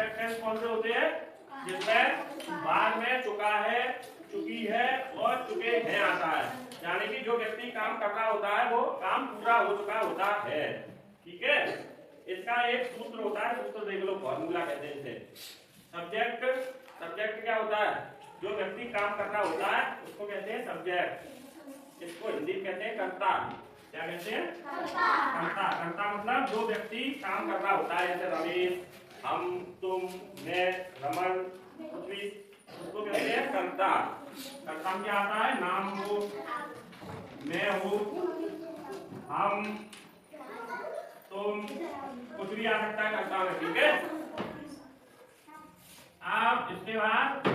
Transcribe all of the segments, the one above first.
Perfect tense कौन से होते हैं? जिसमें बाद में चुका है, चुकी है और चुके हैं आता है, यानी कि जो व्यक्ति काम कर रहा होता है वो काम पूरा हो चुका होता है। ठीक है, इसका एक सूत्र होता है, सूत्र देख लो, फॉर्मूला कहते हैं इसे। सब्जेक्ट, सब्जेक्ट क्या होता है? जो व्यक्ति काम कर रहा होता है उसको कहते हैं सब्जेक्ट। इसको हिंदी में कहते हैं कर्ता। क्या कहते हैं? कर्ता। कर्ता मतलब जो व्यक्ति काम कर रहा होता है, जैसे रमेश, हम, तुम, मैं, रमन, पृथ्वी, उसको कहते हैं कर्ता। कर्ता में क्या आता है? नाम हो, मैं हूँ, हम, तुम, कुछ भी आ सकता है कर्ता में। ठीक है, अब इसके बाद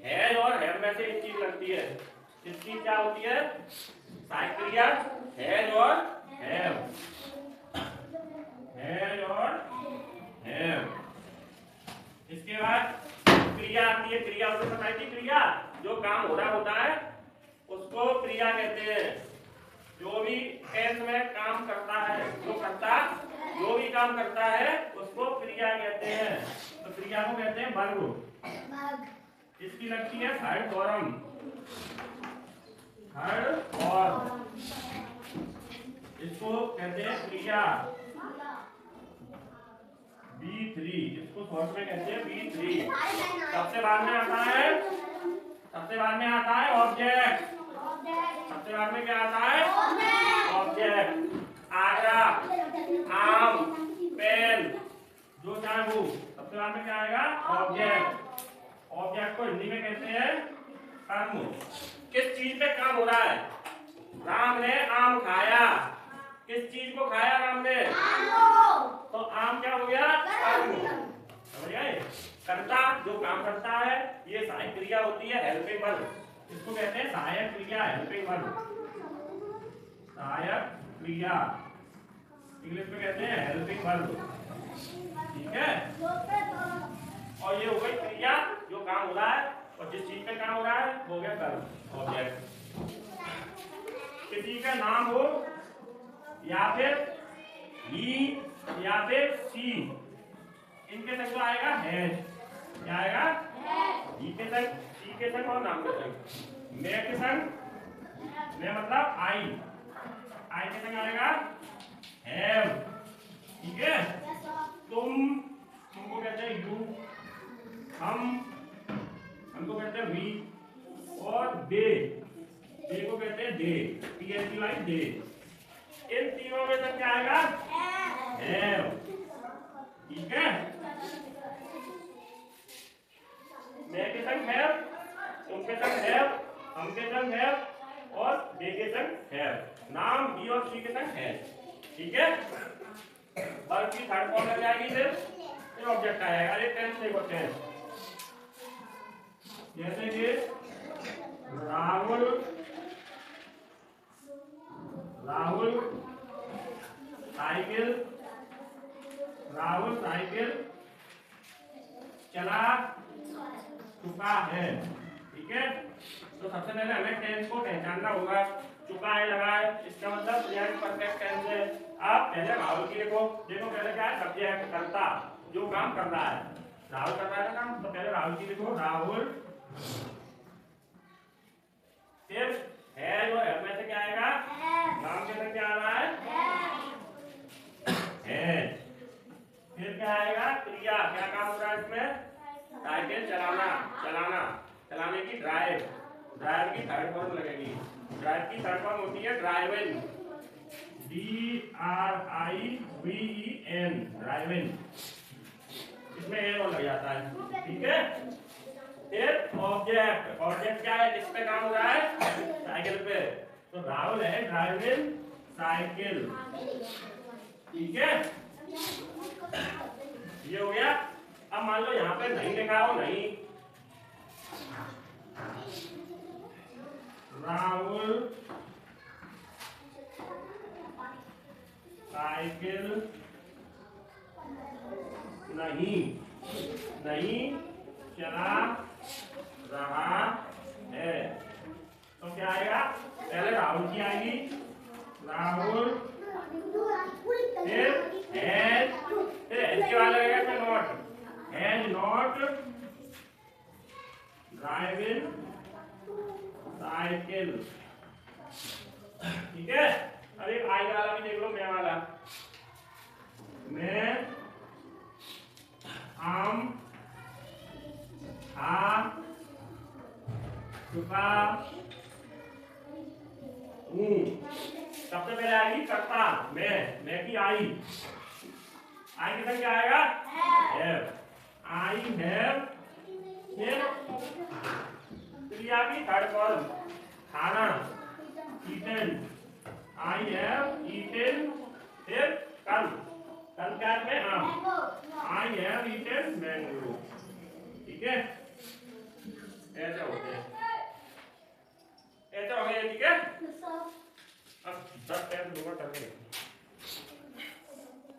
है और हैव में से एक चीज लगती है। इसकी क्या होती है? सहायक क्रिया है और हैव, है और हैव। इसके बाद क्रिया आती है। क्रिया उसे बताई थी, क्रिया जो काम हो रहा होता है उसको क्रिया कहते हैं। जो भी टेंस में काम करता है, जो करता जो भी काम करता है उसको क्रिया कहते हैं। तो क्रिया को कहते हैं वर्ब। इसकी लगती है थर्ड फॉर्म, थर्ड फॉर्म, इसको कहते हैं क्रिया B3, इसको शॉर्ट में कहते हैं B3। सबसे बाद में आता है, सबसे बाद में आता है ऑब्जेक्ट। सबसे बाद में क्या आता है? ऑब्जेक्ट। आगरा, आम, पेन, जो चाहे वो, सबसे बाद में क्या आएगा? ऑब्जेक्ट। ऑब्जेक्ट को हिंदी में कहते हैं कर्म। किस चीज पे काम हो रहा है? राम ने आम खाया। किस चीज को खाया राम ने? तो आम क्या हो गया? कर्म। समझ गए? कर्ता जो काम करता है, ये सहायक क्रिया होती है, हेल्पिंग वर्ब। इसको कहते हैं सहायक क्रिया, हेल्पिंग वर्ब। सहायक क्रिया इंग्लिश में कहते हैं हेल्पिंग वर्ब। ठीक है, और ये हो गई क्रिया जो काम हो रहा है, और जिस चीज पे काम हो रहा है वो हो गया कर्म, ऑब्जेक्ट। किसी का नाम हो या फिर ही या फिर सी, इनके संग तो आएगा हैज। क्या आएगा? ही के संग, सी के संग और नाम के संग। मैं के संग, मैं मतलब आई, आई के संग आएगा हैव। ठीक है, तुम, तुमको कहते हैं यू, हमको कहते हैं वी, और दे, दे को कहते हैं दे, THEY दे। इन तीनों में तक क्या आएगा? हैव। ठीक है, मैं के संग हैव, तुम के संग हैव, हम के संग हैव और दे के संग हैव। नाम ही और सी के संग है। ठीक है, वर्ब की थर्ड फॉर्म लग जाएगी, फिर ऑब्जेक्ट आएगा। अरे टेंस देखो, टेंस जैसे कि राहुल, राहुल साइकिल, राहुल साइकिल चला चुका है। ठीक है, तो सबसे पहले हमें टेंस को पहचानना होगा। चुका है लगा है, इसका मतलब प्रेजेंट परफेक्ट टेंस है। आप पहले राहुल की देखो, देखो पहले क्या है? सब्जेक्ट, कर्ता जो काम कर रहा है, राहुल कर रहा है ना काम, तो पहले राहुल की देखो, राहुल। फिर है जो है में से क्या आएगा? नाम के अंदर क्या आ रहा है? है। फिर क्या आएगा? क्रिया, क्या काम हो रहा है इसमें? साइकिल चलाना, चलाना, चलाने की ड्राइव, ड्राइव की थर्ड फॉर्म लगेगी। ड्राइव की थर्ड फॉर्म होती है ड्राइवन, DRIVEN, ड्राइवन। इसमें एन और लग जाता है। ठीक है, फिर ऑब्जेक्ट, ऑब्जेक्ट क्या है? किस पे काम हो रहा है? साइकिल पे, तो राहुल है ड्राइविंग साइकिल। ठीक है, ये हो गया। अब मान लो यहाँ पे नहीं लिखा हो, नहीं, राहुल साइकिल नहीं, नहीं चला रहा है, तो क्या आएगा? पहले राहुल की आएगी, राहुल, फिर इसके बाद लगेगा इसमें नॉट, आई वाला भी देख लो, मैं वाला। मैं आम खा चुका हूँ। सबसे पहले आएगी कर्ता, मैं की आई किधर क्या आएगा? हैव। आई हैव, फिर क्रिया की थर्ड फॉर्म खाना, ईटन। आई हैव ईटन, फिर कल क्या में आम। I have eaten mango. ठीक है, ऐसा होता है, ऐसा हो गया। ठीक है, अब 10 टाइम दूंगा करके